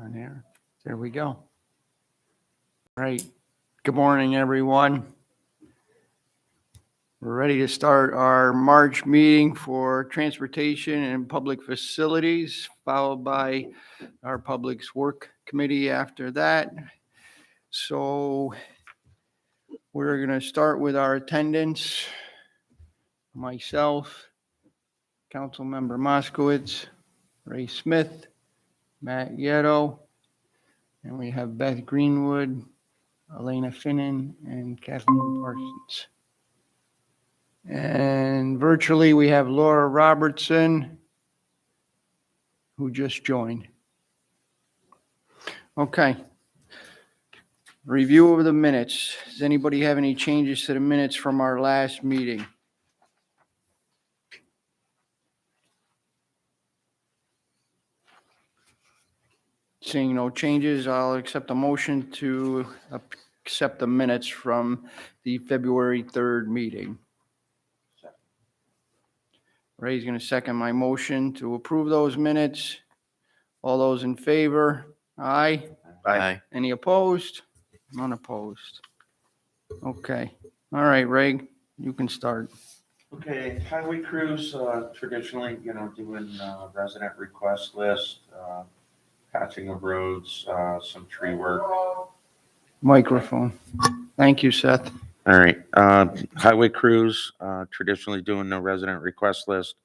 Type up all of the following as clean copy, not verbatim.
on there. There we go. All right. Good morning, everyone. We're ready to start our March meeting for Transportation and Public Facilities, followed by our Public Works Committee after that. So we're going to start with our attendance. Myself, Councilmember Moskowitz, Ray Smith, Matt Yetto, and we have Beth Greenwood, Elena Finnan, and Kathleen Parsons. And virtually, we have Laura Robertson, who just joined. Okay. Review of the minutes. Does anybody have any changes to the minutes from our last meeting? Seeing no changes, I'll accept a motion to accept the minutes from the February 3rd meeting. Ray's going to second my motion to approve those minutes. All those in favor? Aye. Aye. Any opposed? None opposed. Okay. All right, Ray, you can start. Okay, highway crews, traditionally, doing resident request list, patching of roads, some tree work. Microphone. Thank you, Seth. All right, highway crews, traditionally doing the resident request list.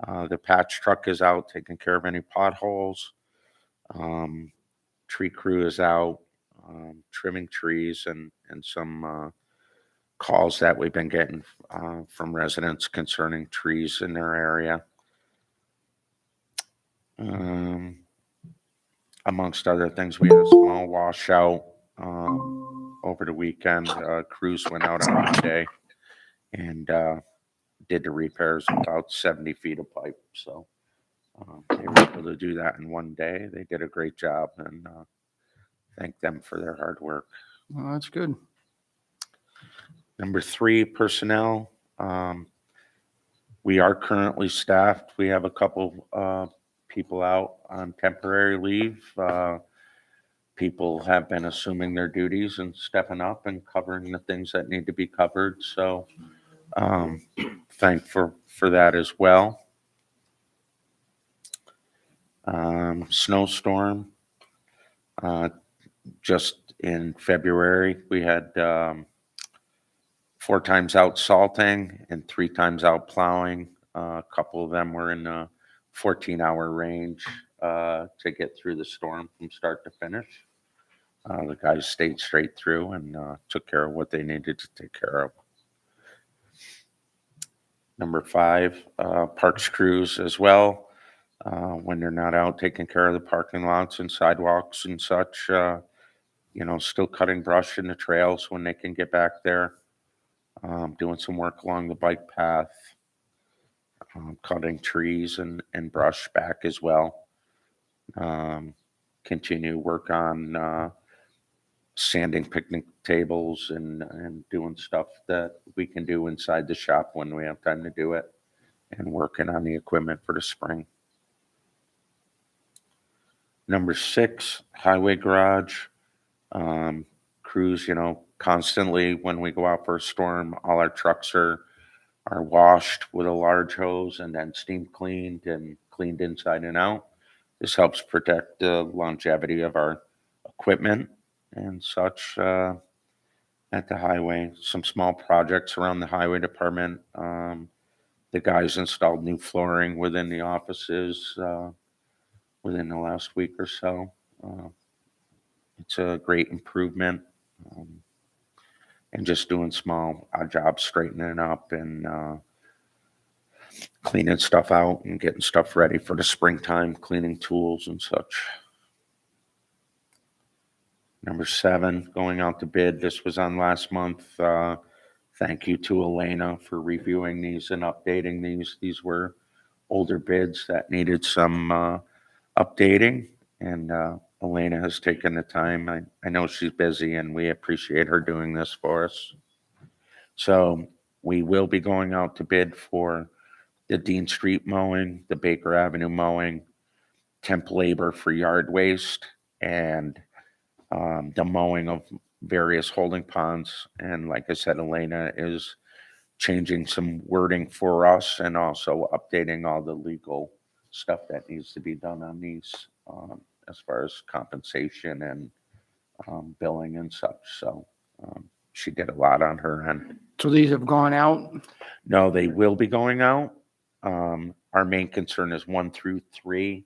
The patch truck is out taking care of any potholes. Tree crew is out trimming trees and some calls that we've been getting from residents concerning trees in their area. Amongst other things, we had a small washout over the weekend. Crews went out on Monday and did the repairs about 70 feet of pipe. So they were able to do that in one day. They did a great job, and thank them for their hard work. Well, that's good. Number 3, personnel. We are currently staffed. We have a couple people out on temporary leave. People have been assuming their duties and stepping up and covering the things that need to be covered. So thankful for that as well. Snowstorm. Just in February, we had 4 times out salting and 3 times out plowing. A couple of them were in the 14-hour range to get through the storm from start to finish. The guys stayed straight through and took care of what they needed to take care of. Number 5, parks crews as well. When they're not out taking care of the parking lots and sidewalks and such, still cutting brush in the trails when they can get back there. Doing some work along the bike path, cutting trees and brush back as well. Continue work on sanding picnic tables and doing stuff that we can do inside the shop when we have time to do it, and working on the equipment for the spring. Number 6, highway garage. Crews, constantly when we go out for a storm, all our trucks are washed with a large hose and then steam cleaned and cleaned inside and out. This helps protect the longevity of our equipment and such at the highway. Some small projects around the highway department. The guys installed new flooring within the offices within the last week or so. It's a great improvement. And just doing small jobs, straightening up and cleaning stuff out and getting stuff ready for the springtime, cleaning tools and such. Number 7, going out to bid. This was on last month. Thank you to Elena for reviewing these and updating these. These were older bids that needed some updating, and Elena has taken the time. I know she's busy, and we appreciate her doing this for us. So we will be going out to bid for the Dean Street mowing, the Baker Avenue mowing, temp labor for yard waste, and the mowing of various holding ponds. And like I said, Elena is changing some wording for us and also updating all the legal stuff that needs to be done on these, as far as compensation and billing and such. So she did a lot on her end. So these have gone out? No, they will be going out. Our main concern is 1 through 3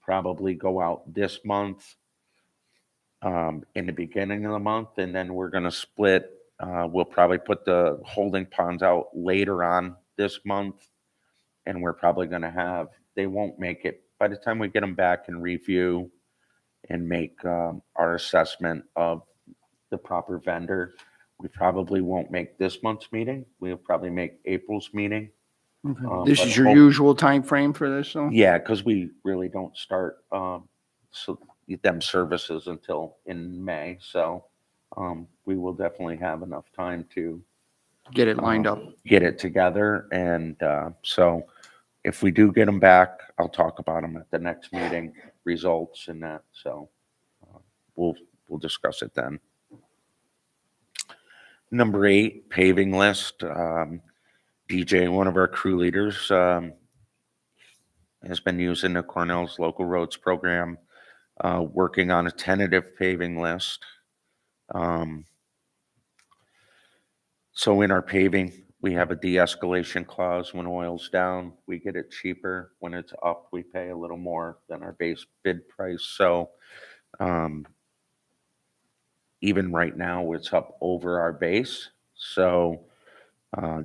probably go out this month, in the beginning of the month, and then we're going to split. We'll probably put the holding ponds out later on this month, and we're probably going to have, they won't make it by the time we get them back and review and make our assessment of the proper vendor. We probably won't make this month's meeting. We'll probably make April's meeting. Okay. This but is your hope- usual time frame for this, though? Yeah, because we really don't start so them services until in May. So we will definitely have enough time to Get it lined up. get it together. And so if we do get them back, I'll talk about them at the next meeting, results and that. So we'll discuss it then. Number 8, paving list. DJ, one of our crew leaders, has been using the Cornell's local roads program, working on a tentative paving list. So in our paving, we have a de-escalation clause. When oil's down, we get it cheaper. When it's up, we pay a little more than our base bid price. So even right now, it's up over our base. So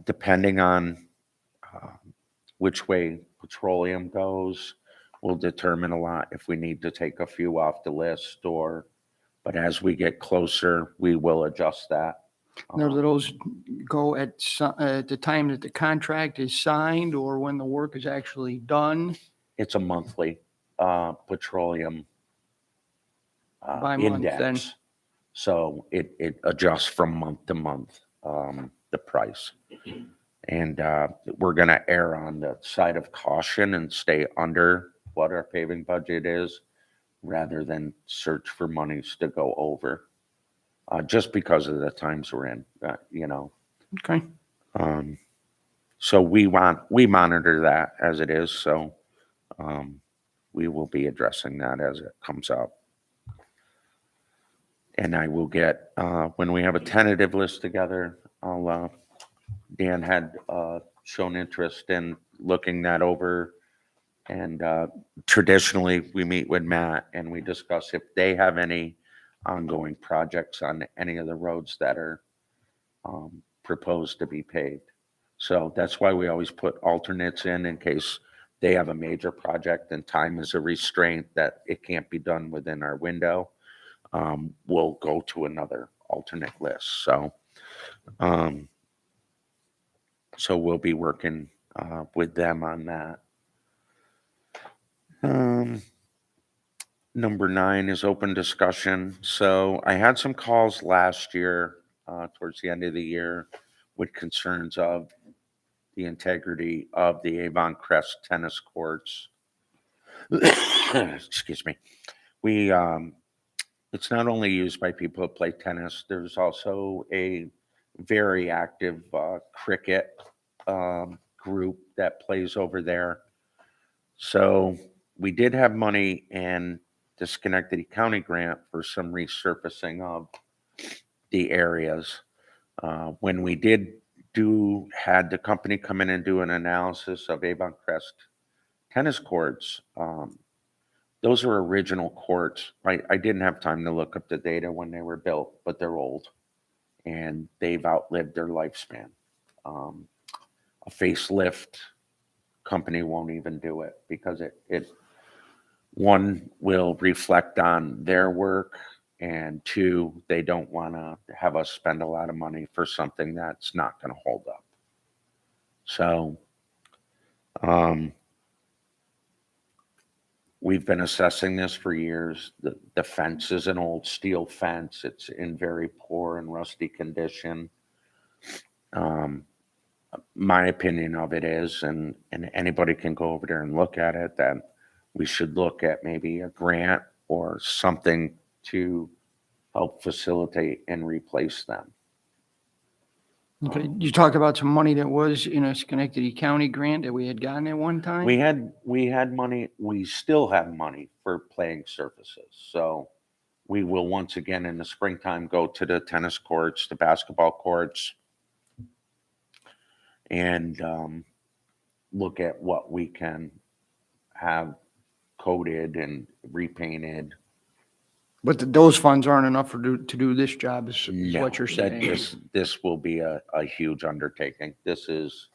depending on which way petroleum goes will determine a lot if we need to take a few off the list but as we get closer, we will adjust that. Now, do those go at the time that the contract is signed or when the work is actually done? It's a monthly petroleum By month, index. then. So it adjusts from month to month, the price. And we're going to err on the side of caution and stay under what our paving budget is rather than search for monies to go over, just because of the times we're in, Okay. So we monitor that as it is. So we will be addressing that as it comes up. And I will get, when we have a tentative list together, Dan had shown interest in looking that over. And traditionally, we meet with Matt and we discuss if they have any ongoing projects on any of the roads that are proposed to be paved. So that's why we always put alternates in case they have a major project and time is a restraint that it can't be done within our window. We'll go to another alternate list. So we'll be working with them on that. Number 9 is open discussion. So I had some calls last year, towards the end of the year, with concerns of the integrity of the Avon Crest tennis courts. Excuse me. It's not only used by people who play tennis. There's also a very active cricket group that plays over there. So we did have money in the Schenectady County grant for some resurfacing of the areas. When we had the company come in and do an analysis of Avon Crest tennis courts, those are original courts. I didn't have time to look up the data when they were built, but they're old and they've outlived their lifespan. A facelift company won't even do it because it one will reflect on their work, and 2, they don't want to have us spend a lot of money for something that's not going to hold up. So we've been assessing this for years. The fence is an old steel fence. It's in very poor and rusty condition. My opinion of it is, and anybody can go over there and look at it, that we should look at maybe a grant or something to help facilitate and replace them. Okay, you talked about some money that was in a Schenectady County grant that we had gotten at one time? We had money, we still have money for playing surfaces. So we will once again in the springtime go to the tennis courts, the basketball courts, and look at what we can have coated and repainted. But those funds aren't enough to do this job, is No, what you're saying? this will be a huge undertaking. This is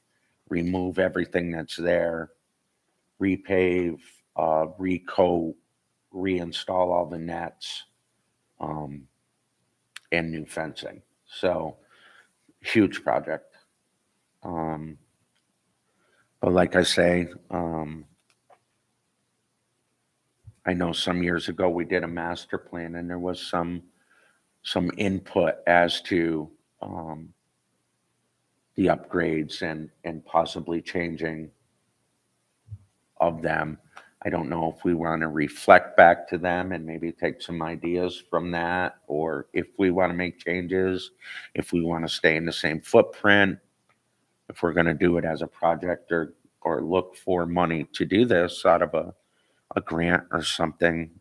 remove everything that's there, repave, recoat, reinstall all the nets, and new fencing. So huge project. But like I say, I know some years ago we did a master plan and there was some input as to the upgrades and possibly changing of them. I don't know if we want to reflect back to them and maybe take some ideas from that, or if we want to make changes, if we want to stay in the same footprint, if we're going to do it as a project or look for money to do this out of a grant or something.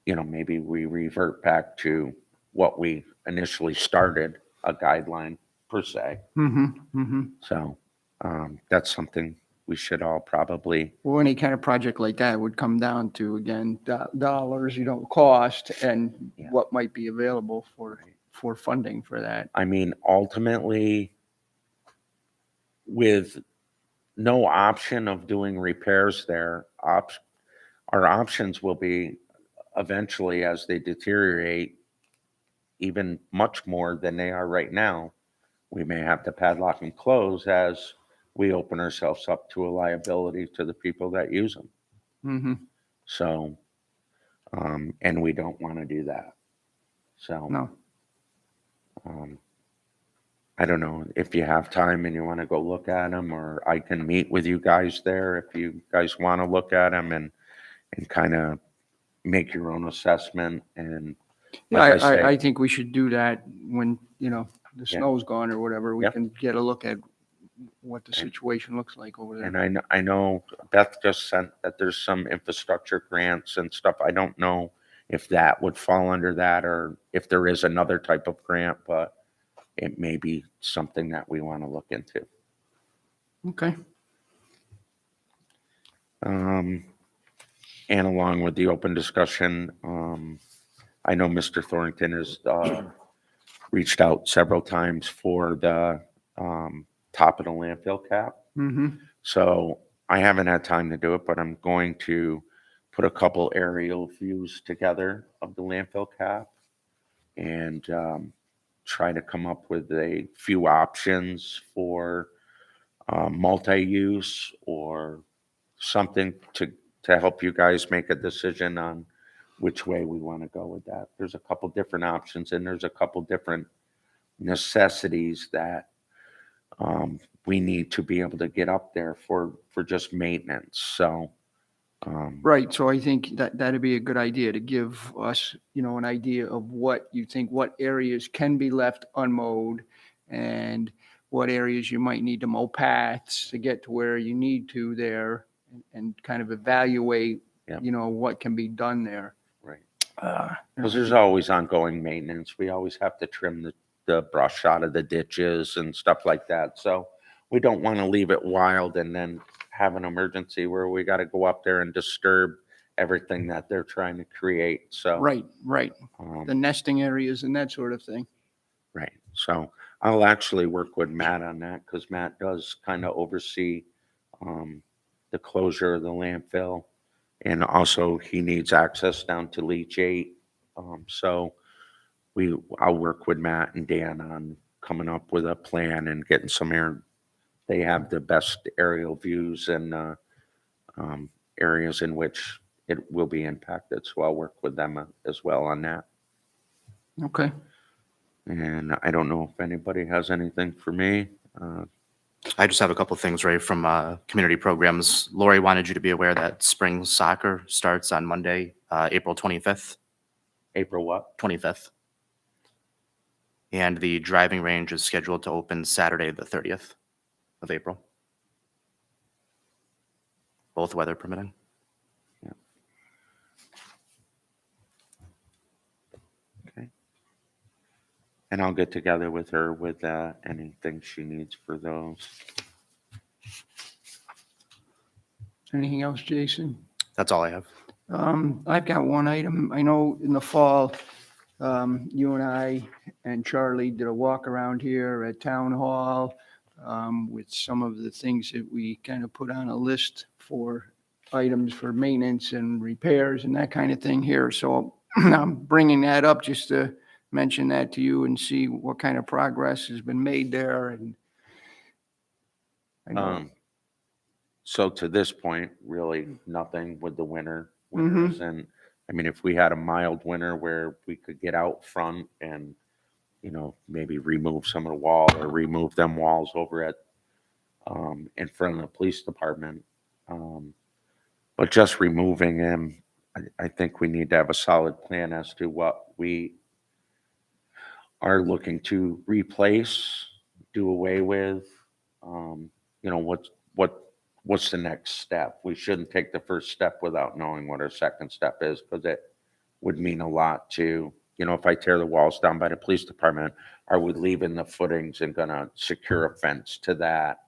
Maybe we revert back to what we initially started, a guideline per se. So that's something we should all probably. Well, any kind of project like that would come down to, again, dollars, cost, and Yeah. what might be available for funding for that. I mean, ultimately, with no option of doing repairs there, our options will be eventually, as they deteriorate even much more than they are right now, we may have to padlock and close as we open ourselves up to a liability to the people that use them. Mm-hmm. So, and we don't want to do that. So, No. I don't know if you have time and you want to go look at them, or I can meet with you guys there if you guys want to look at them and kind of make your own assessment. And Yeah, like I say, I think we should do that when, the Yeah. snow's gone or whatever. We Yep. can get a look at what the situation looks like over there. and I know Beth just sent that there's some infrastructure grants and stuff. I don't know if that would fall under that or if there is another type of grant, but it may be something that we want to look into. Okay. And along with the open discussion, I know Mr. Thornton has reached out several times for the top of the landfill cap. Mm-hmm. So I haven't had time to do it, but I'm going to put a couple aerial views together of the landfill cap and try to come up with a few options for multi-use or something to help you guys make a decision on which way we want to go with that. There's a couple different options and there's a couple different necessities that we need to be able to get up there for just maintenance. So, Right. So I think that'd be a good idea to give us, an idea of what you think, what areas can be left unmowed and what areas you might need to mow paths to get to where you need to there and kind of evaluate, Yeah. What can be done there. right. Because there's always ongoing maintenance. We always have to trim the brush out of the ditches and stuff like that. So we don't want to leave it wild and then have an emergency where we got to go up there and disturb everything that they're trying to create. So, Right. um, The nesting areas and that sort of thing. right. So I'll actually work with Matt on that because Matt does kind of oversee the closure of the landfill. And also he needs access down to leachate. So I'll work with Matt and Dan on coming up with a plan and getting some air. They have the best aerial views and areas in which it will be impacted. So I'll work with them as well on that. Okay. And I don't know if anybody has anything for me. I just have a couple of things, Ray, from community programs. Lori wanted you to be aware that spring soccer starts on Monday, April 25th. April what? 25th. And the driving range is scheduled to open Saturday, the 30th of April. Both weather permitting. Okay. And I'll get together with her with anything she needs for those. Anything else, Jason? That's all I have. I've got one item. I know in the fall, you and I and Charlie did a walk around here at Town Hall with some of the things that we kind of put on a list for items for maintenance and repairs and that kind of thing here. So I'm bringing that up just to mention that to you and see what kind of progress has been made there. And I know, So to this point, really nothing with the winters. And I mean, if we had a mild winter where we could get out front and, maybe remove some of the wall or remove them walls over at in front of the police department. But just removing them, I think we need to have a solid plan as to what we are looking to replace, do away with. What's the next step? We shouldn't take the first step without knowing what our second step is, because it would mean a lot to, if I tear the walls down by the police department, are we leaving the footings and gonna secure a fence to that?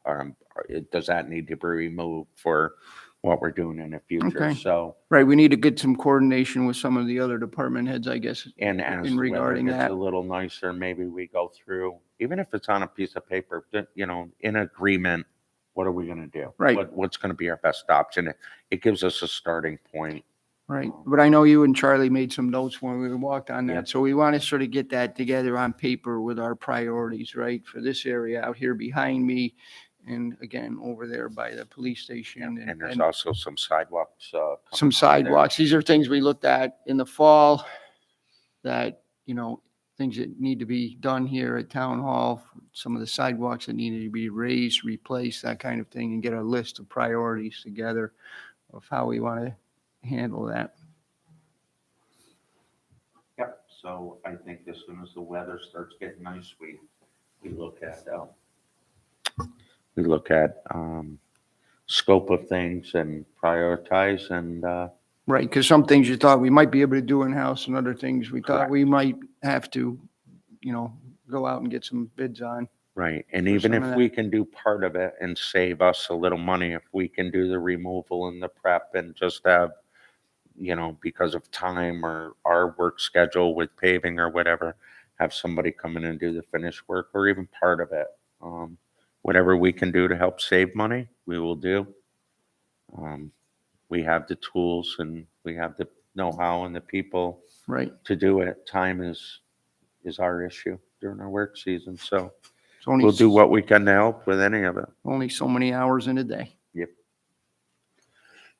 Does that need to be removed for what we're doing in the future? Okay. So, right, we need to get some coordination with some of the other department heads, I guess. and as In the weather regarding gets that. a little nicer, maybe we go through, even if it's on a piece of paper, in agreement, what are we gonna do? Right. What's gonna be our best option? It gives us a starting point. Right, but I know you and Charlie made some notes when we walked on Yep. that, so we want to sort of get that together on paper with our priorities, right? For this area out here behind me, and again, over there by the police station. And there's also some sidewalks. some coming out there. sidewalks. These are things we looked at in the fall that, things that need to be done here at Town Hall, some of the sidewalks that needed to be raised, replaced, that kind of thing, and get a list of priorities together of how we want to handle that. Yep, so I think as soon as the weather starts getting nice, we look at scope of things and prioritize and Right, because some things you thought we might be able to do in-house and other things we thought Correct. we might have to, go out and get some bids on. right. And For even some if of we can do part of it and save us a little money, if we can do the removal and the prep and just have, because of time or our work schedule with paving or whatever, have somebody come in and do the finished work or even part of it. Whatever we can do to help save money, we will do. We have the tools and we have the know-how and the people Right. to do it. Time is our issue during our work season. So It's only, we'll do what we can to help with any of it. only so many hours in a day. Yep.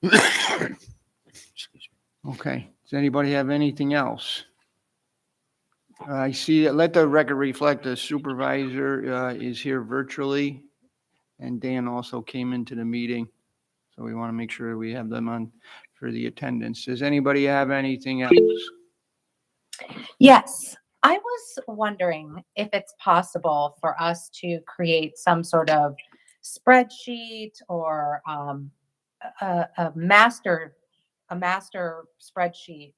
Excuse me. Okay, does anybody have anything else? I see, let the record reflect the supervisor is here virtually, and Dan also came into the meeting. So we want to make sure we have them on for the attendance. Does anybody have anything else? Yes, I was wondering if it's possible for us to create some sort of spreadsheet or a master spreadsheet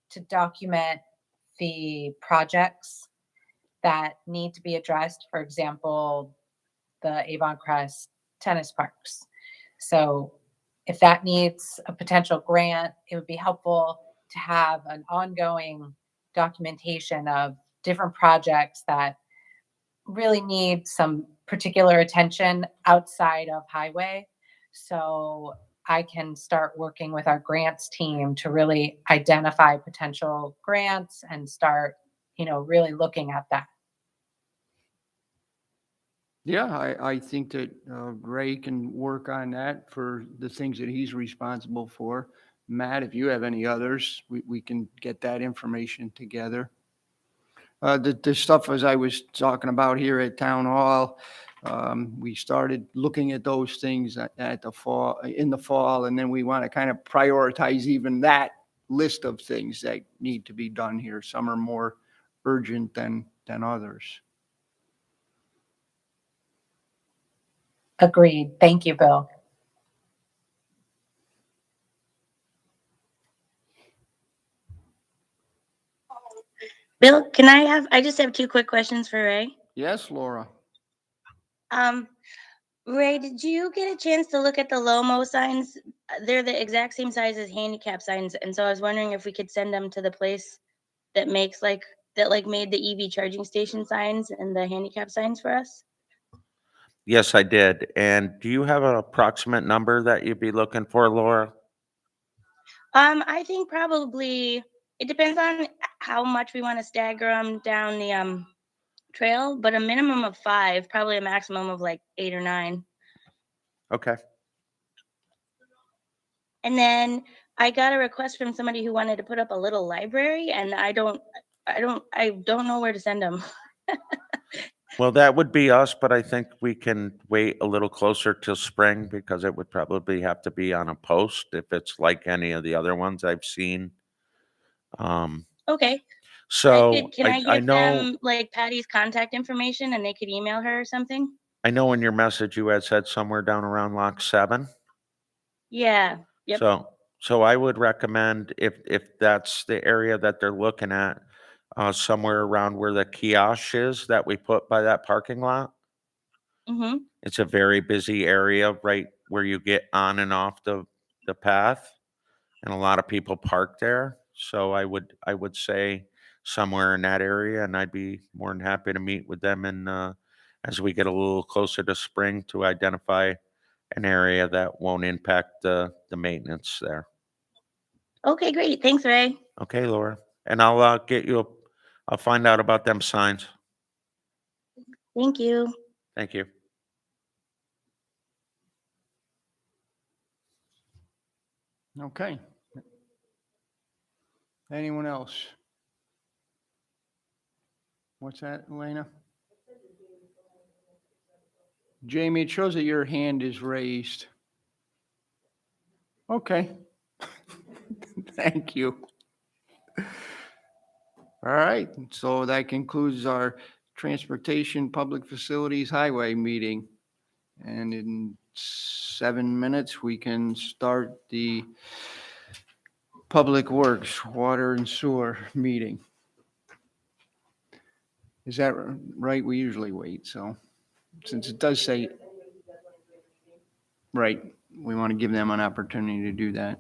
to document the projects that need to be addressed. For example, the Avon Crest tennis parks. So if that needs a potential grant, it would be helpful to have an ongoing documentation of different projects that really need some particular attention outside of highway. So I can start working with our grants team to really identify potential grants and start, really looking at that. Yeah, I think that Ray can work on that for the things that he's responsible for. Matt, if you have any others, we can get that information together. The stuff as I was talking about here at Town Hall, We started looking at those things at the fall, in the fall, and then we want to kind of prioritize even that list of things that need to be done here. Some are more urgent than others. Agreed. Thank you, Bill. Bill, I just have two quick questions for Ray. Yes, Laura? Ray, did you get a chance to look at the Lomo signs? They're the exact same size as handicap signs. And so I was wondering if we could send them to the place that made the EV charging station signs and the handicap signs for us. Yes, I did. And do you have an approximate number that you'd be looking for, Laura? I think probably it depends on how much we want to stagger them down the trail, but a minimum of 5, probably a maximum of like 8 or 9. Okay. And then I got a request from somebody who wanted to put up a little library, and I don't know where to send them. Well, that would be us, but I think we can wait a little closer till spring because it would probably have to be on a post if it's like any of the other ones I've seen. Okay. So Can I I give know, them like Patty's contact information and they could email her or something? I know in your message you had said somewhere down around Lock 7. Yeah. Yep. So I would recommend if that's the area that they're looking at, somewhere around where the kiosk is that we put by that parking lot. Mm-hmm. It's a very busy area right where you get on and off the path, and a lot of people park there. So I would say somewhere in that area, and I'd be more than happy to meet with them and as we get a little closer to spring to identify an area that won't impact the maintenance there. Okay, great. Thanks, Ray. Okay, Laura. And I'll find out about them signs. Thank you. Thank you. Okay. Anyone else? What's that, Elena? Jamie, it shows that your hand is raised. Okay. Thank you. All right, so that concludes our Transportation, Public Facilities, Highway meeting. And in 7 minutes, we can start the Public Works, Water and Sewer meeting. Is that right? We usually wait, so since it does say, right, we want to give them an opportunity to do that.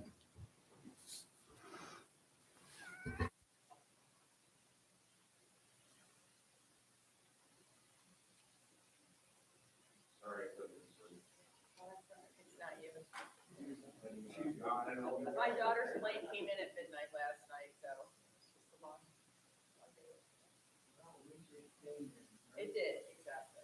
My daughter's plane came in at midnight last night, so it's just a long day. It did, exactly.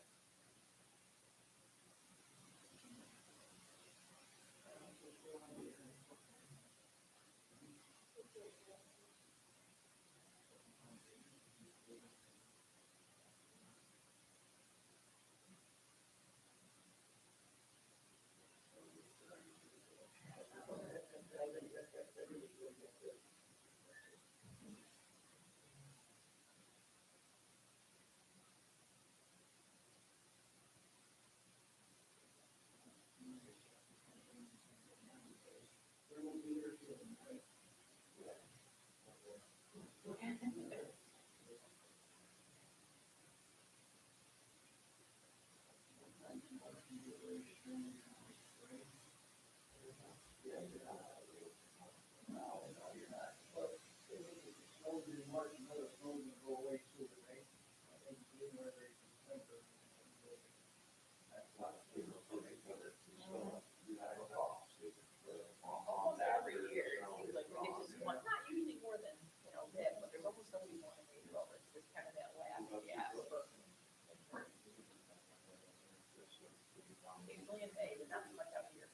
Almost every year, it seems like we get just one, not usually more than, that, but there's almost always one in April. It's just kind of that last gasp. Usually in May, but not so much out here.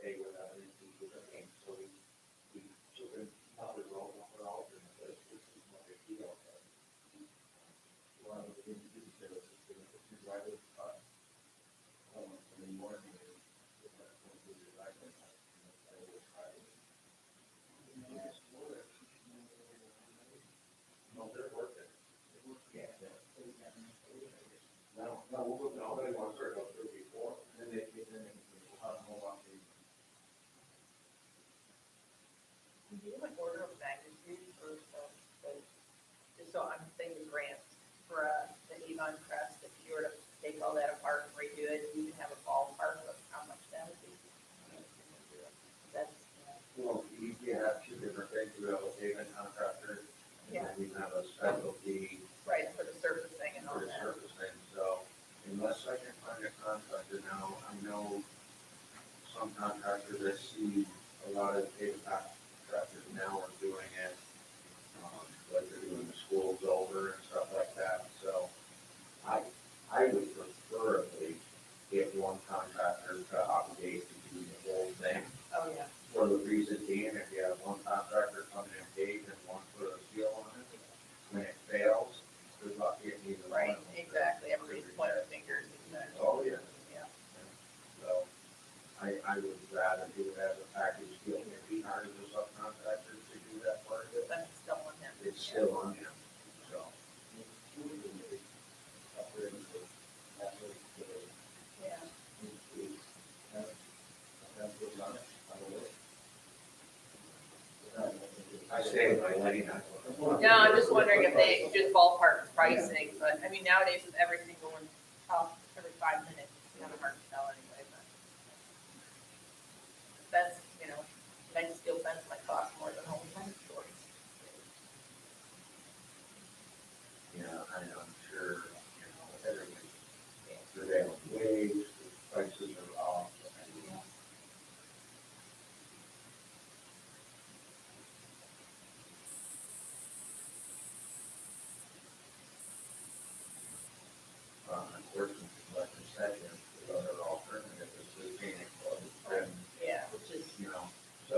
pay without any fees or anything, so we took it out of the road, for all of them, but it's not a big deal. One of the things you said was it's gonna put you right with, in the morning, it's not going to be right with, no, they're working. Yeah. No, nobody wants to go through before, and then they get in and move on to. Do you have an order of magnitude for, just so I'm thinking grants for the Avon Crest, if you were to take all that apart and redo it, you can have a ballpark of how much that would be? That's, Well, you have two different things, we have a pavement contractor, and Yeah. then we have a specialty right, for the surfacing and all for the that. surfacing, so unless I can find a contractor now, I know some contractors that see a lot of pavement contractors now are doing it, like they're doing the schools over and stuff like that, so I would preferably get one contractor to obligate to do the whole thing. Oh, yeah. For the reason being, if you have one contractor coming in big and one put a seal on it, when it fails, good luck getting either one. Right, exactly, everybody's pointing fingers. Exactly. Oh, yeah. Yeah. So I would rather do it as a package deal. It'd be hard as a subcontractor to do that part of it. But it's still on him. It's still on him, so. Yeah. I say my lady, No, I'm just wondering if they just ballpark pricing, but I mean, nowadays with everything going up every 5 minutes, it's kind of hard to tell anyway, but. That's, nice steel fence might cost more than home fence stores. Yeah, I'm sure, everything, prevailing wage, prices are off. Unfortunately, like I said, the other alternative is the painting club, and, Yeah, which is, so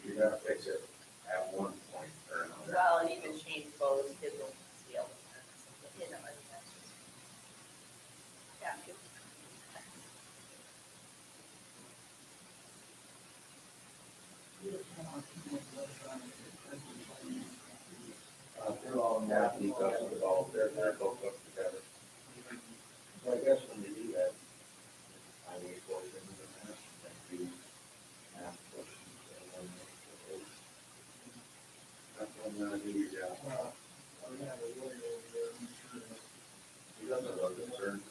you gotta fix it at one point or another. well, and even Shane Bowes, his own steel fence, I mean, that's just. Yeah. They're all now, because of the ball, they're both up together. So I guess when you do that, I wait for them to ask, and you ask questions, and then that's when I'm gonna do your job. He doesn't look concerned.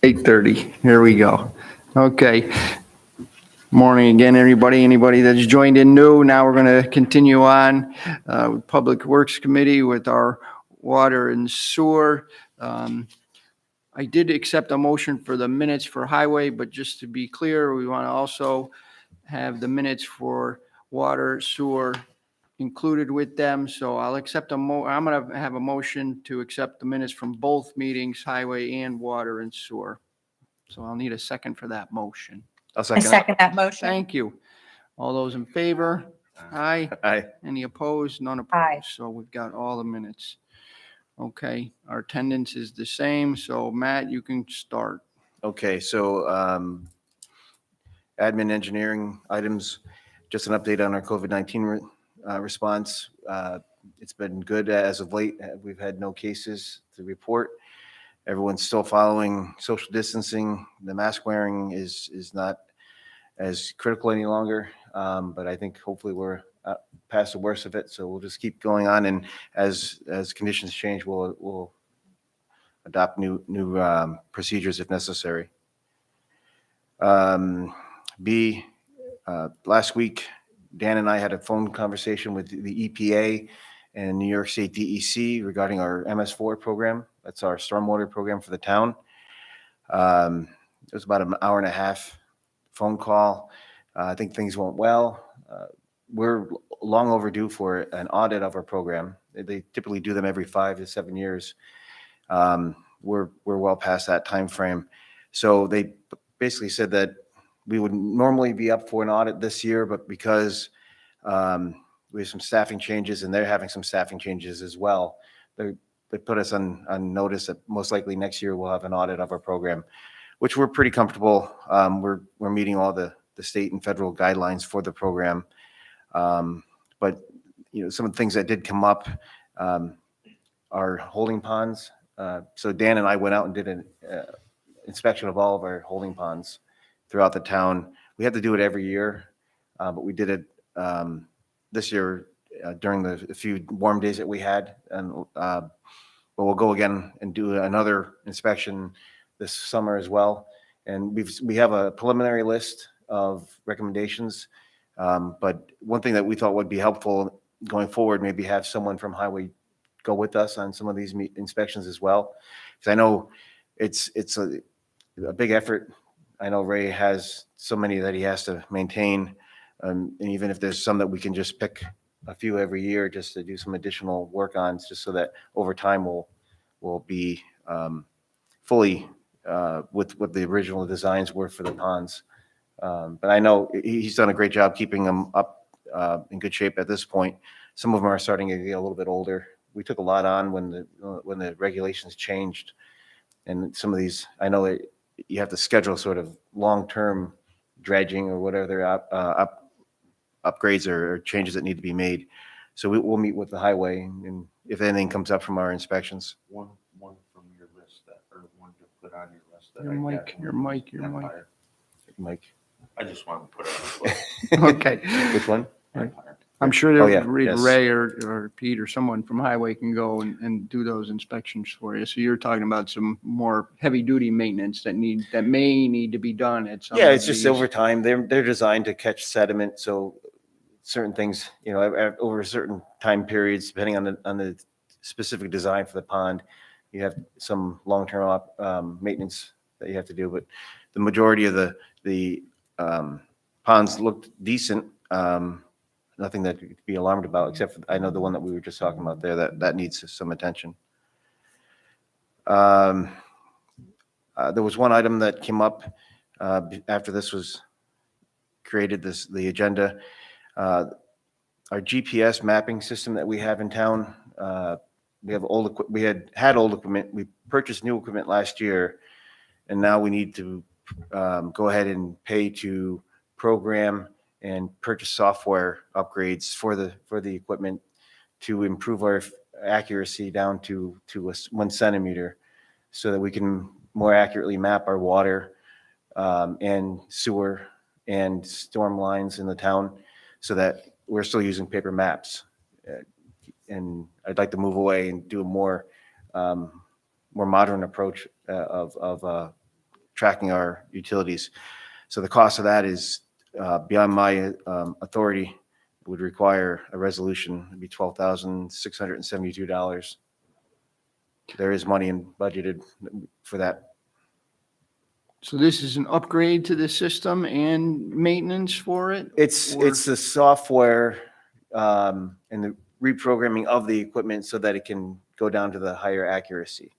8:30, here we go. Okay. Morning again, everybody. Anybody that's joined in new, now we're going to continue on with Public Works Committee with our water and sewer. I did accept a motion for the minutes for highway, but just to be clear, we want to also have the minutes for water, sewer included with them. So I'll accept I'm going to have a motion to accept the minutes from both meetings, highway and water and sewer. So I'll need a second for that motion. I'll I second it. second that motion. Thank you. All those in favor? Aye. Aye. Any opposed? None Aye. opposed. So we've got all the minutes. Okay, our attendance is the same. So Matt, you can start. Okay, so admin engineering items, just an update on our COVID-19 response. It's been good as of late. We've had no cases to report. Everyone's still following social distancing. The mask wearing is not as critical any longer, but I think hopefully we're past the worst of it. So we'll just keep going on, and as conditions change, we'll adopt new procedures if necessary. Last week, Dan and I had a phone conversation with the EPA and New York State DEC regarding our MS4 program. That's our stormwater program for the town. It was about an hour and a half phone call. I think things went well. We're long overdue for an audit of our program. They typically do them every 5 to 7 years. We're well past that time frame. So they basically said that we would normally be up for an audit this year, but because we have some staffing changes and they're having some staffing changes as well, they put us on notice that most likely next year we'll have an audit of our program, which we're pretty comfortable. We're meeting all the state and federal guidelines for the program. But some of the things that did come up are holding ponds. So Dan and I went out and did an inspection of all of our holding ponds throughout the town. We have to do it every year, but we did it this year during the few warm days that we had. And but we'll go again and do another inspection this summer as well. And we have a preliminary list of recommendations. But one thing that we thought would be helpful going forward, maybe have someone from Highway go with us on some of these inspections as well. Because I know it's a big effort. I know Ray has so many that he has to maintain. And even if there's some that we can just pick a few every year just to do some additional work on, just so that over time we'll be fully with what the original designs were for the ponds. But I know he's done a great job keeping them up in good shape at this point. Some of them are starting to get a little bit older. We took a lot on when the regulations changed, and some of these, I know you have to schedule sort of long-term dredging or whatever upgrades or changes that need to be made. So we'll meet with the highway, and if anything comes up from our inspections. One from your list or one to put on your list that Your I mic, got. your mic. Empire. Mike, I just want to put it on Okay. which one? Empire. I'm sure Oh, that yeah, yes. Ray or Pete or someone from Highway can go and do those inspections for you. So you're talking about some more heavy duty maintenance that may need to be done at some. Yeah, of it's just these. over time. They're designed to catch sediment, so certain things, over certain time periods, depending on the specific design for the pond, you have some long-term maintenance that you have to do. But the majority of the ponds looked decent. Nothing that you could be alarmed about, except for, I know the one that we were just talking about there, that needs some attention. There was one item that came up after this was created, the agenda. Our GPS mapping system that we have in town, we have we had old equipment. We purchased new equipment last year, and now we need to go ahead and pay to program and purchase software upgrades for the equipment to improve our accuracy down to 1 centimeter, so that we can more accurately map our water and sewer and storm lines in the town, so that we're still using paper maps. And I'd like to move away and do a more modern approach of tracking our utilities. So the cost of that is beyond my authority. It would require a resolution. It'd be $12,672. There is money budgeted for that. So this is an upgrade to the system and maintenance for it? It's the software and the reprogramming of the equipment so that it can go down to the higher accuracy.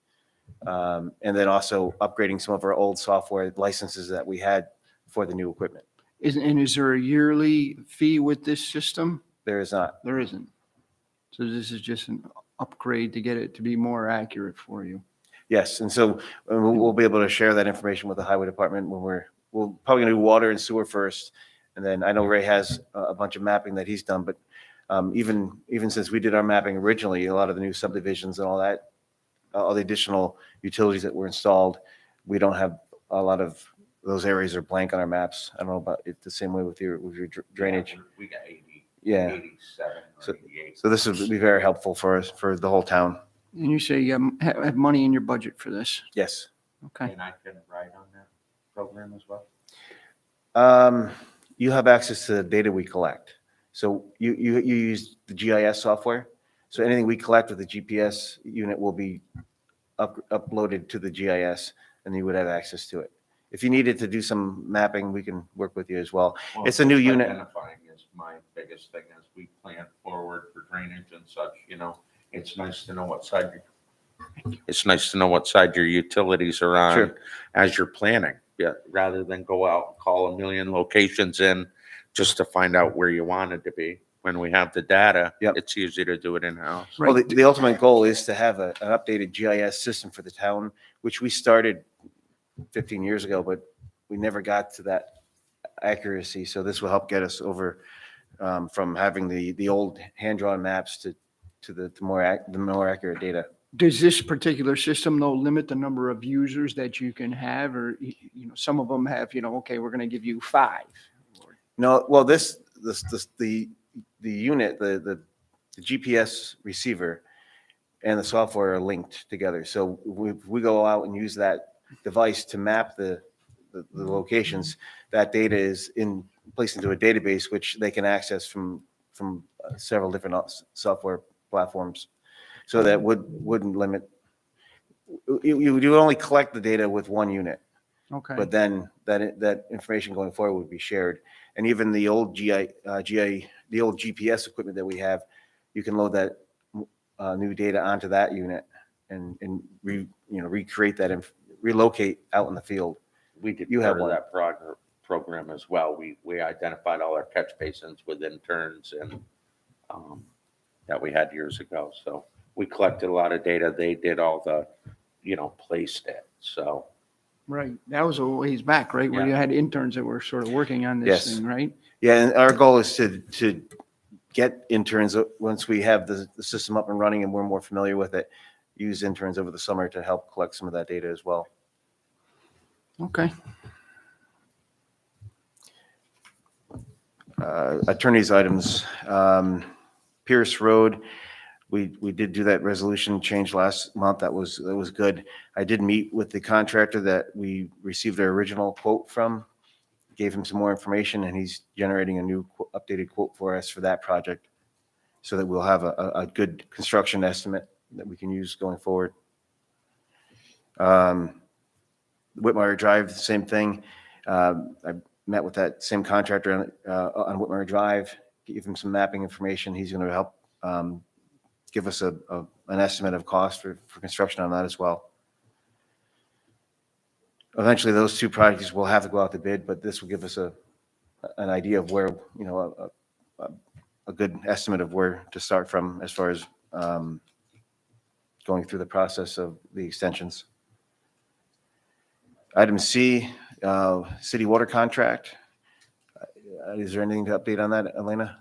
And then also upgrading some of our old software licenses that we had for the new equipment. Is there a yearly fee with this system? There is not. There isn't. So this is just an upgrade to get it to be more accurate for you. Yes, and so we'll be able to share that information with the highway department when we'll probably gonna do water and sewer first. And then I know Ray has a bunch of mapping that he's done, but even since we did our mapping originally, a lot of the new subdivisions and all that, all the additional utilities that were installed, we don't have a lot of those areas are blank on our maps. I don't know about it the same way with your drainage. Yeah, we got 80. Yeah. 87 So- or 88. So this would be very helpful for us, for the whole town. And you say you have money in your budget for this? Yes. Okay. And I can write on that program as well. You have access to the data we collect. So you use the GIS software. So anything we collect with the GPS unit will be uploaded to the GIS, and you would have access to it. If you needed to do some mapping, we can work with you as well. Well, It's a new unit. Identifying is my biggest thing as we plan forward for drainage and such, it's nice to know what side you're it's nice to know what side your utilities are on Sure. as you're planning. Yeah, rather than go out and call a million locations in just to find out where you wanted to be. When we have the data, Yep. it's easy to do it in-house. Well, Right. the ultimate goal is to have an updated GIS system for the town, which we started 15 years ago, but we never got to that accuracy. So this will help get us over from having the old hand-drawn maps to the more accurate data. Does this particular system though limit the number of users that you can have, or, some of them have, okay, we're going to give you 5. No, well, the unit, the GPS receiver and the software are linked together. So we go out and use that device to map the locations. That data is placed into a database, which they can access from several different software platforms. So that wouldn't limit. You would only collect the data with one unit, Okay. but then that information going forward would be shared. And even the old the old GPS equipment that we have, you can load that new data onto that unit and recreate that and relocate out in the field. We did You have part of one. that program as well. We identified all our catch basins with interns and that we had years ago. So we collected a lot of data. They did all the, placed it. So Right. That was a ways back, right? Where Yeah. you had interns that were sort of working on this Yes. thing, right? Yeah, and our goal is to get interns, once we have the system up and running and we're more familiar with it, use interns over the summer to help collect some of that data as well. Okay. Attorney's items, Pierce Road, we did do that resolution change last month. That was good. I did meet with the contractor that we received our original quote from, gave him some more information, and he's generating a new updated quote for us for that project so that we'll have a good construction estimate that we can use going forward. Whitmire Drive, the same thing. I met with that same contractor on Whitmire Drive, gave him some mapping information. He's going to help give us an estimate of cost for construction on that as well. Eventually, those two projects will have to go out to bid, but this will give us an idea of where, a good estimate of where to start from as far as going through the process of the extensions. Item C, city water contract. Is there anything to update on that, Elena?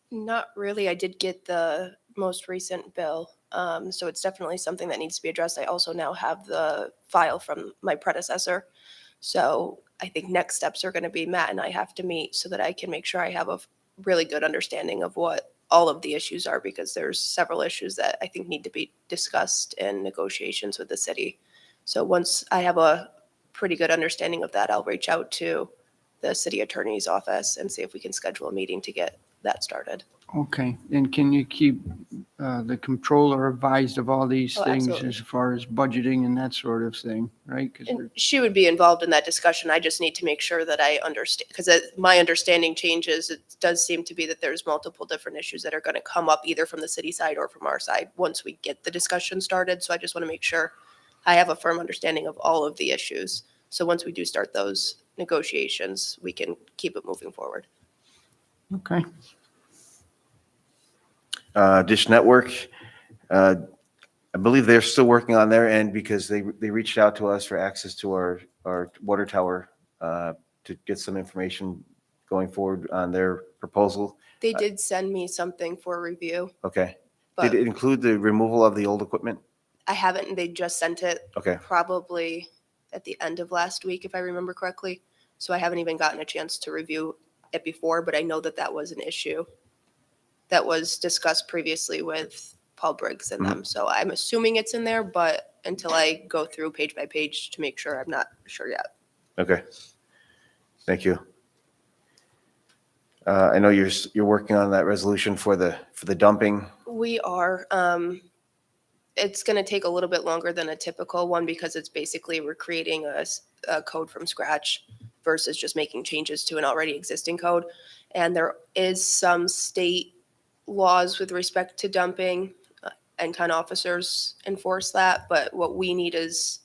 Not really. I did get the most recent bill. So it's definitely something that needs to be addressed. I also now have the file from my predecessor. So I think next steps are going to be Matt and I have to meet so that I can make sure I have a really good understanding of what all of the issues are, because there's several issues that I think need to be discussed in negotiations with the city. So once I have a pretty good understanding of that, I'll reach out to the city attorney's office and see if we can schedule a meeting to get that started. Okay. And can you keep the controller advised of all these Oh, things absolutely. as far as budgeting and that sort of thing, right? 'Cause And she would be involved in that discussion. I just need to make sure that I understand, because my understanding changes. It does seem to be that there's multiple different issues that are going to come up either from the city side or from our side once we get the discussion started. So I just want to make sure I have a firm understanding of all of the issues. So once we do start those negotiations, we can keep it moving forward. Okay. Dish Network, I believe they're still working on their end because they reached out to us for access to our water tower to get some information going forward on their proposal. They did send me something for review, Okay. but Did it include the removal of the old equipment? I haven't. They just sent it Okay. probably at the end of last week, if I remember correctly. So I haven't even gotten a chance to review it before, but I know that that was an issue that was discussed previously with Paul Briggs and them. So I'm assuming it's in there, but until I go through page by page to make sure, I'm not sure yet. Okay. Thank you. I know you're working on that resolution for the dumping. We are. It's going to take a little bit longer than a typical one because it's basically we're creating a code from scratch versus just making changes to an already existing code. And there is some state laws with respect to dumping. NCON officers enforce that, but what we need is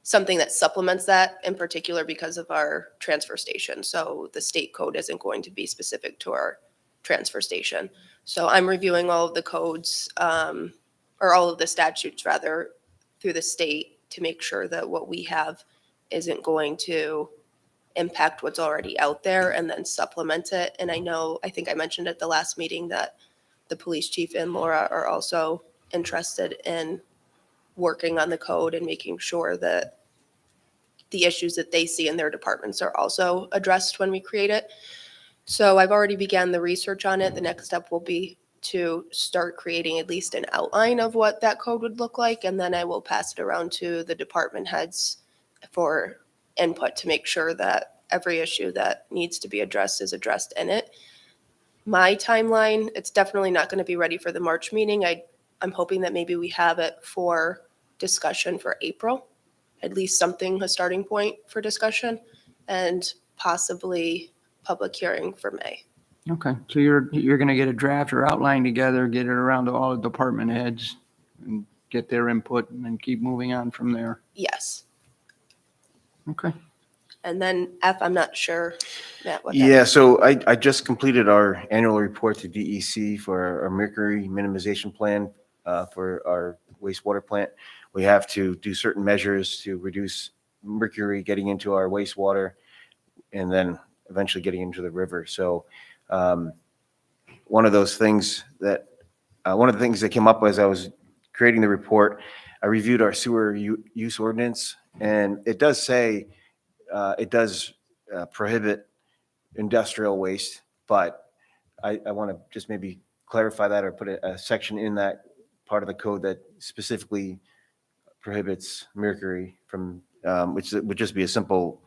something that supplements that, in particular because of our transfer station. So the state code isn't going to be specific to our transfer station. So I'm reviewing all of the codes, or all of the statutes rather, through the state to make sure that what we have isn't going to impact what's already out there and then supplement it. And I think I mentioned at the last meeting that the police chief and Laura are also interested in working on the code and making sure that the issues that they see in their departments are also addressed when we create it. So I've already began the research on it. The next step will be to start creating at least an outline of what that code would look like, and then I will pass it around to the department heads for input to make sure that every issue that needs to be addressed is addressed in it. My timeline, it's definitely not going to be ready for the March meeting. I'm hoping that maybe we have it for discussion for April, at least something, a starting point for discussion, and possibly public hearing for May. Okay, so you're gonna get a draft or outline together, get it around to all the department heads and get their input and then keep moving on from there. Yes. Okay. And then F, I'm not sure, Matt, what that Yeah, is. so I just completed our annual report to DEC for our mercury minimization plan for our wastewater plant. We have to do certain measures to reduce mercury getting into our wastewater and then eventually getting into the river. So one of the things that came up as I was creating the report, I reviewed our sewer use ordinance, and it does say it does prohibit industrial waste, but I want to just maybe clarify that or put a section in that part of the code that specifically prohibits mercury from, which would just be a simple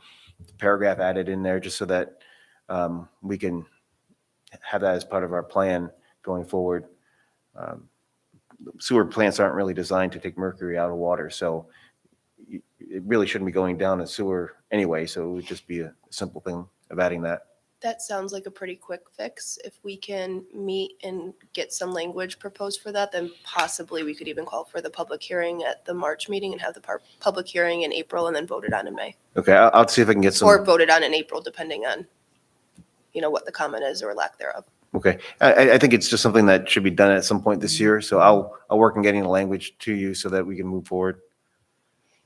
paragraph added in there just so that we can have that as part of our plan going forward. Sewer plants aren't really designed to take mercury out of water, so it really shouldn't be going down a sewer anyway, so it would just be a simple thing of adding that. That sounds like a pretty quick fix. If we can meet and get some language proposed for that, then possibly we could even call for the public hearing at the March meeting and have the public hearing in April and then vote it on in May. Okay, I'll see if I can get some. Or voted on in April, depending on, what the comment is or lack thereof. Okay, I think it's just something that should be done at some point this year, so I'll work on getting the language to you so that we can move forward.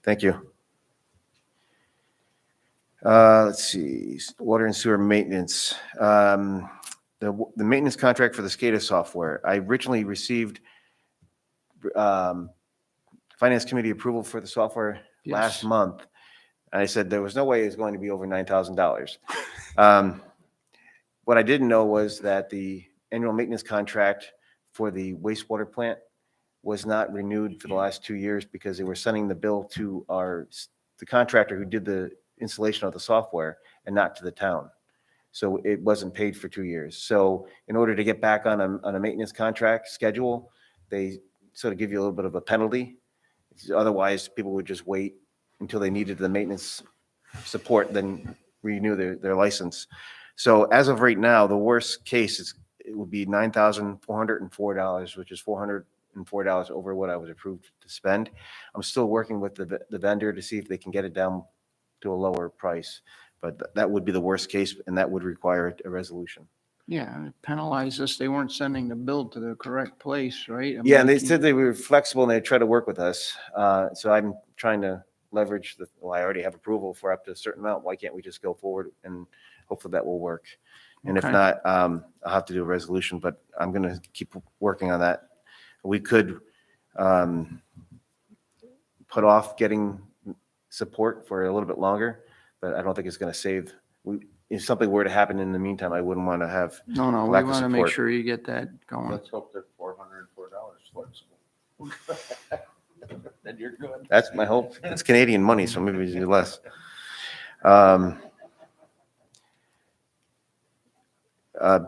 Thank you. Let's see, water and sewer maintenance. The maintenance contract for the SCADA software. I originally received Finance Committee approval for the software last Yes. month. And I said there was no way it was going to be over $9,000. What I didn't know was that the annual maintenance contract for the wastewater plant was not renewed for the last 2 years because they were sending the bill to the contractor who did the installation of the software and not to the town. So it wasn't paid for 2 years. So in order to get back on a maintenance contract schedule, they sort of give you a little bit of a penalty. Otherwise, people would just wait until they needed the maintenance support, then renew their license. So as of right now, the worst case it would be $9,404, which is $404 over what I was approved to spend. I'm still working with the vendor to see if they can get it down to a lower price, but that would be the worst case, and that would require a resolution. Yeah, it penalized us. They weren't sending the bill to the correct place, right? I Yeah, and mean, they said they were flexible and they try to work with us. So I'm trying to leverage I already have approval for up to a certain amount. Why can't we just go forward and hopefully that will work? And if Okay. not, I'll have to do a resolution, but I'm going to keep working on that. We could put off getting support for a little bit longer, but I don't think it's going to save. If something were to happen in the meantime, I wouldn't want to have. No, we lack of want to make support. sure you get that going. Let's hope they're $404 flexible. Then you're good. That's my hope. It's Canadian money, so maybe it's less.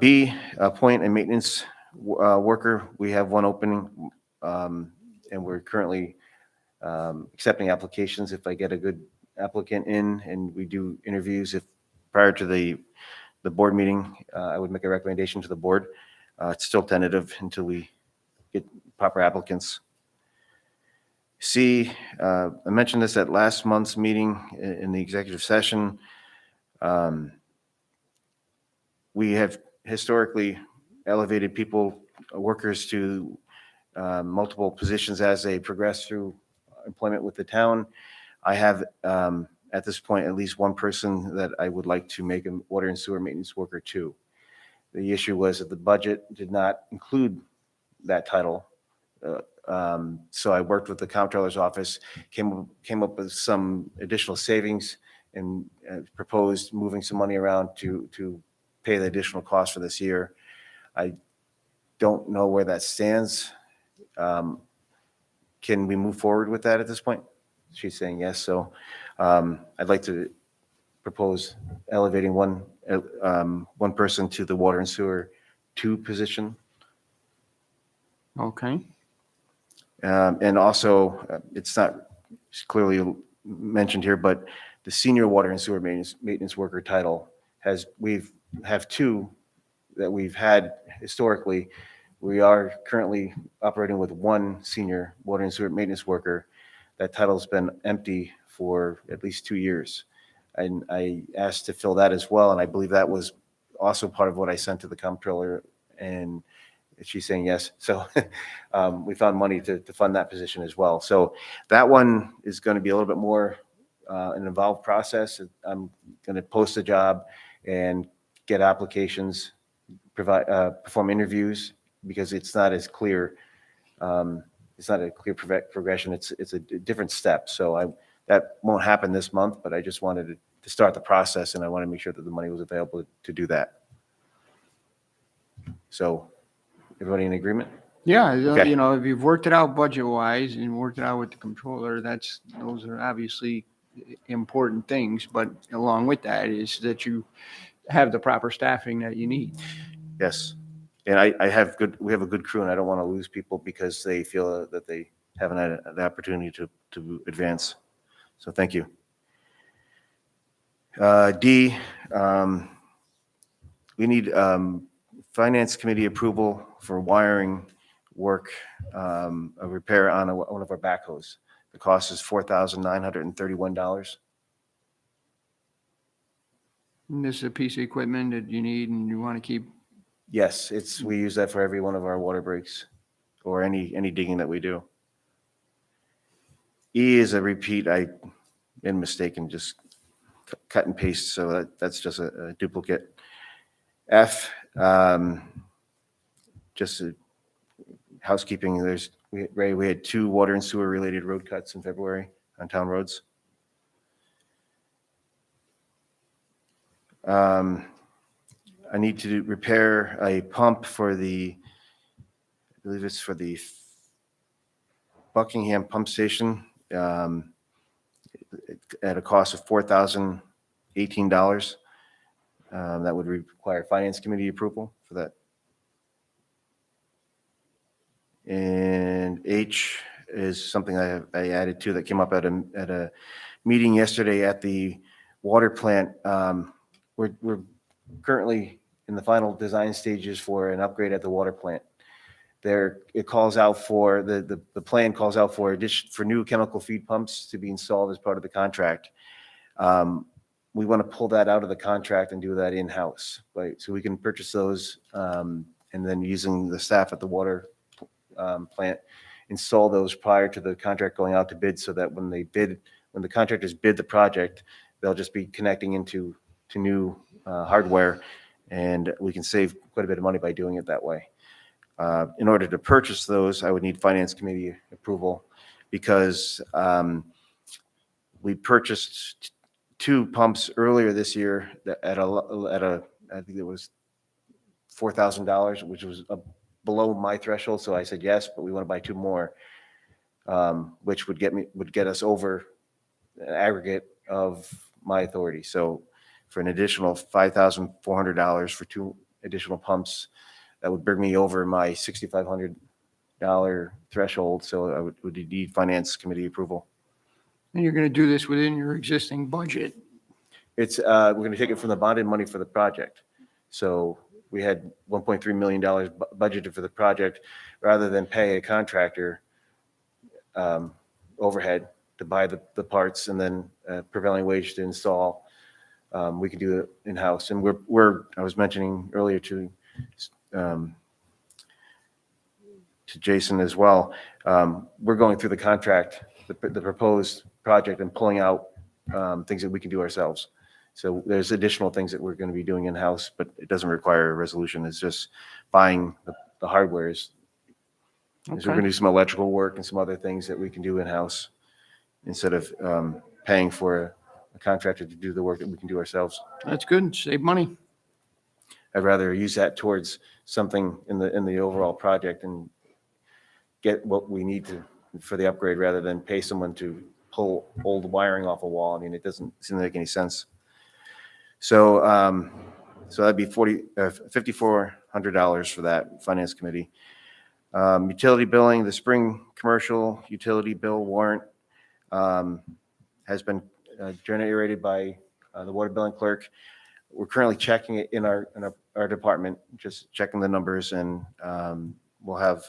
B, appoint a maintenance worker. We have one opening, and we're currently accepting applications. If I get a good applicant in and we do interviews, if prior to the board meeting, I would make a recommendation to the board. It's still tentative until we get proper applicants. C, I mentioned this at last month's meeting in the executive session. We have historically elevated workers to multiple positions as they progress through employment with the town. I have, at this point, at least one person that I would like to make a water and sewer maintenance worker too. The issue was that the budget did not include that title. So I worked with the comptroller's office, came up with some additional savings and proposed moving some money around to pay the additional cost for this year. I don't know where that stands. Can we move forward with that at this point? She's saying yes. So I'd like to propose elevating one person to the water and sewer 2 position. Okay. And also, it's not clearly mentioned here, but the senior water and sewer maintenance worker title we have 2 that we've had historically. We are currently operating with 1 senior water and sewer maintenance worker. That title's been empty for at least 2 years. And I asked to fill that as well, and I believe that was also part of what I sent to the comptroller, and she's saying yes. So we found money to fund that position as well. So that one is going to be a little bit more an involved process. I'm going to post a job and get applications, perform interviews, because it's not as clear. It's not a clear progression. It's a different step. So that won't happen this month, but I just wanted to start the process, and I want to make sure that the money was available to do that. So everybody in agreement? Yeah, Okay. you know, if you've worked it out budget-wise and worked it out with the controller, those are obviously important things, but along with that is that you have the proper staffing that you need. Yes. And we have a good crew, and I don't want to lose people because they feel that they haven't had the opportunity to advance. So thank you. D, we need finance committee approval for wiring work, a repair on one of our backhoes. The cost is $4,931. And this is a piece of equipment that you need and you want to keep. Yes, we use that for every one of our water breaks or any digging that we do. E is a repeat. I been mistaken, just cut and paste, so that's just a duplicate. F, just housekeeping. We had 2 water and sewer related road cuts in February on town roads. I need to repair a pump I believe it's for the Buckingham pump station, at a cost of $4,018. That would require finance committee approval for that. And H is something I added to that came up at a meeting yesterday at the water plant. We're currently in the final design stages for an upgrade at the water plant. It calls out for the plan calls out for new chemical feed pumps to be installed as part of the contract. We want to pull that out of the contract and do that in-house, right? So we can purchase those, and then using the staff at the water plant, install those prior to the contract going out to bid, so that when the contractors bid the project, they'll just be connecting into new hardware, and we can save quite a bit of money by doing it that way. In order to purchase those, I would need finance committee approval, because we purchased 2 pumps earlier this year at I think it was $4,000, which was below my threshold. So I said yes, but we want to buy 2 more, which would get us over an aggregate of my authority. So for an additional $5,400 for 2 additional pumps, that would bring me over my $6,500 threshold. So I would need finance committee approval. And you're going to do this within your existing budget. We're going to take it from the bonded money for the project. So we had $1.3 million budgeted for the project, rather than pay a contractor overhead to buy the parts and then prevailing wage to install. We can do it in-house. And I was mentioning earlier to Jason as well, we're going through the contract, the proposed project, and pulling out things that we can do ourselves. So there's additional things that we're going to be doing in-house, but it doesn't require a resolution. It's just buying the hardwares. So we're going to do some electrical work and some other things that we can do in-house instead of paying for a contractor to do the work that we can do ourselves. That's good. Save money. I'd rather use that towards something in the overall project and get what we need to for the upgrade, rather than pay someone to pull old wiring off a wall. I mean, it doesn't seem to make any sense. So so that'd be $5,400 for that finance committee. Utility billing, the spring commercial utility bill warrant has been generated by the water billing clerk. We're currently checking it in our department, just checking the numbers, and we'll have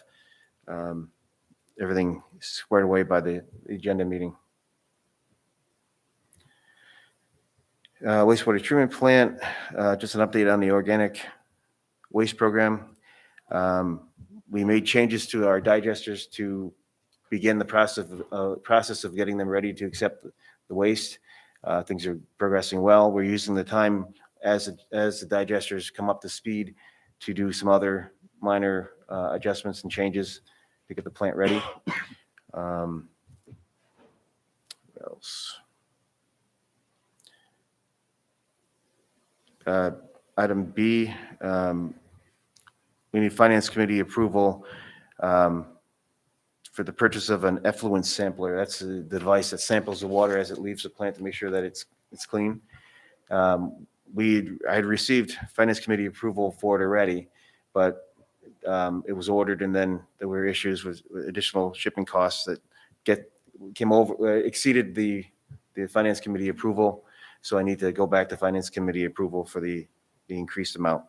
everything squared away by the agenda meeting. Wastewater treatment plant, just an update on the organic waste program. We made changes to our digesters to begin the process of getting them ready to accept the waste. Things are progressing well. We're using the time as the digesters come up to speed to do some other minor adjustments and changes to get the plant ready. What else? Item B, we need finance committee approval for the purchase of an effluent sampler. That's the device that samples the water as it leaves the plant to make sure that it's clean. I had received finance committee approval for it already, but it was ordered, and then there were issues with additional shipping costs that exceeded the finance committee approval. So I need to go back to finance committee approval for the increased amount.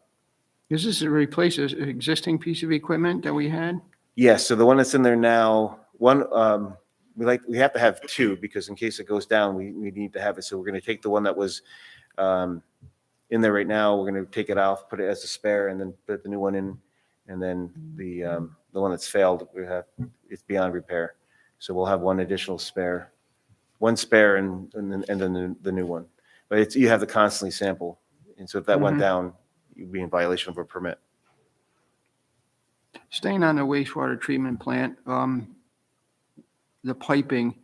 Is this to replace an existing piece of equipment that we had? Yes, so the one that's in there now, we have to have two, because in case it goes down, we need to have it. So we're going to take the one that was in there right now. We're going to take it off, put it as a spare, and then put the new one in. And then the one that's failed, it's beyond repair. So we'll have one spare, and then the new one. But you have to constantly sample, and so if that went down, you'd be in violation of a permit. Staying on the wastewater treatment plant, the piping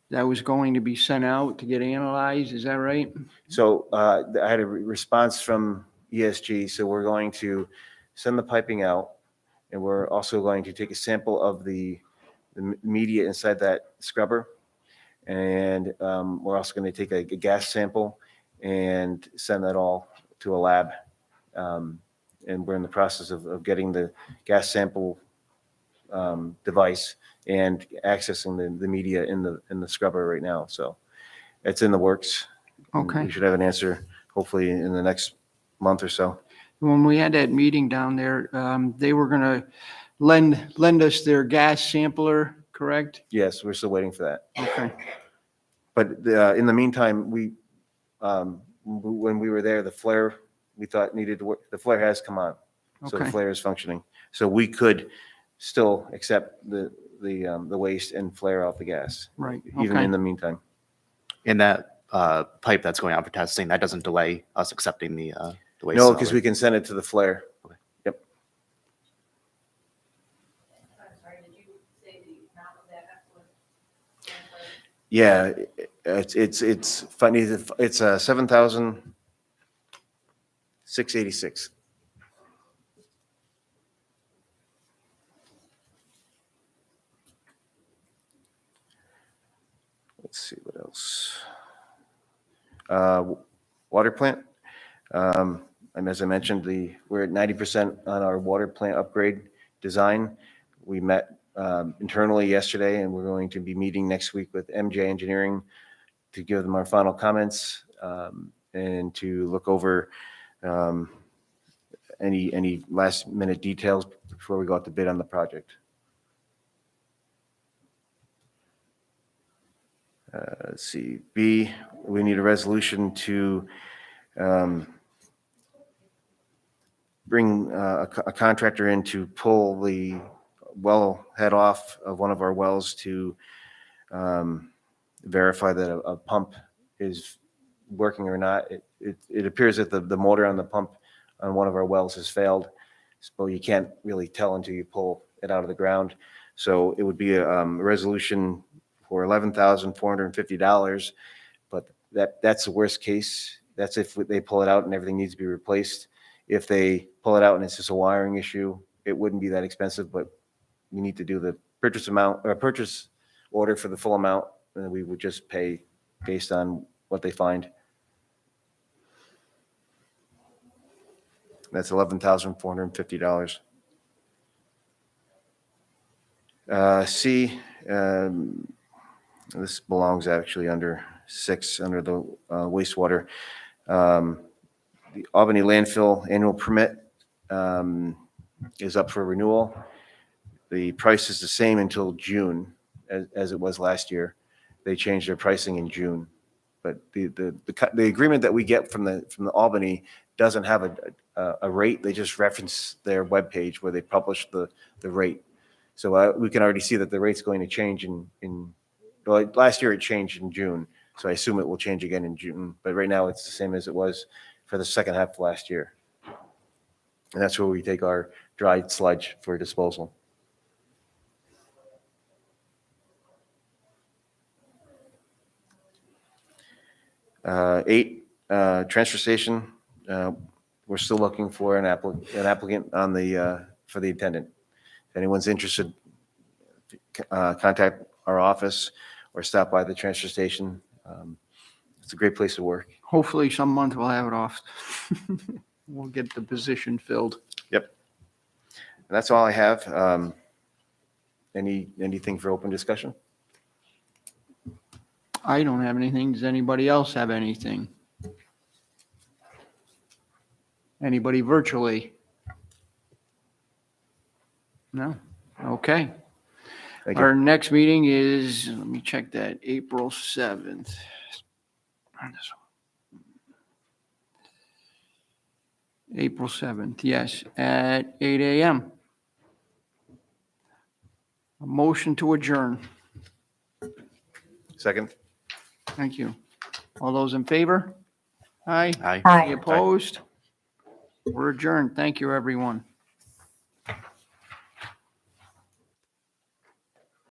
that was going to be sent out to get analyzed, is that right? So I had a response from ESG, so we're going to send the piping out, and we're also going to take a sample of the media inside that scrubber, and we're also going to take a gas sample and send that all to a lab. And we're in the process of getting the gas sample device and accessing the media in the scrubber right now. So it's in the works. Okay. We should have an answer hopefully in the next month or so. When we had that meeting down there, they were going to lend us their gas sampler, correct? Yes, we're still waiting for that. Okay. But in the meantime, when we were there, the flare we thought needed to work. The flare has come on, so the Okay. flare is functioning. So we could still accept the waste and flare out the gas, Right. even Okay. in the meantime. And that pipe that's going out for testing, that doesn't delay us accepting the waste? No, because we can send it to the flare. Yep. I'm sorry, did you say the amount of that effluent? Yeah, it's funny. It's 7,686. Let's see what else. Water plant. And as I mentioned, we're at 90% on our water plant upgrade design. We met internally yesterday, and we're going to be meeting next week with MJ Engineering to give them our final comments and to look over Any last minute details before we go out to bid on the project? Let's see, B, we need a resolution to bring a contractor in to pull the well head off of one of our wells to verify that a pump is working or not. It appears that the motor on the pump on one of our wells has failed, so you can't really tell until you pull it out of the ground. So it would be a resolution for $11,450, but that's the worst case. That's if they pull it out and everything needs to be replaced. If they pull it out and it's just a wiring issue, it wouldn't be that expensive, but we need to do the purchase order for the full amount, and then we would just pay based on what they find. That's $11,450. C, this belongs actually under 6, under the wastewater. The Albany Landfill annual permit is up for renewal. The price is the same until June as it was last year. They changed their pricing in June. But the agreement that we get from the Albany doesn't have a rate. They just reference their webpage where they publish the rate. So we can already see that the rate's going to change well, last year it changed in June, so I assume it will change again in June. But right now it's the same as it was for the second half of last year. And that's where we take our dried sludge for disposal. Eight, transfer station. We're still looking for an applicant on for the attendant. If anyone's interested, contact our office or stop by the transfer station. It's a great place to work. Hopefully some month we'll have it off. We'll get the position filled. Yep. And that's all I have. Anything for open discussion? I don't have anything. Does anybody else have anything? Anybody virtually? No? Okay. Thank you. Our next meeting is, let me check that, April 7th. April 7th, yes, at 8 a.m. A motion to adjourn. Second? Thank you. All those in favor? Aye. Aye. Any opposed? We're adjourned. Thank you, everyone.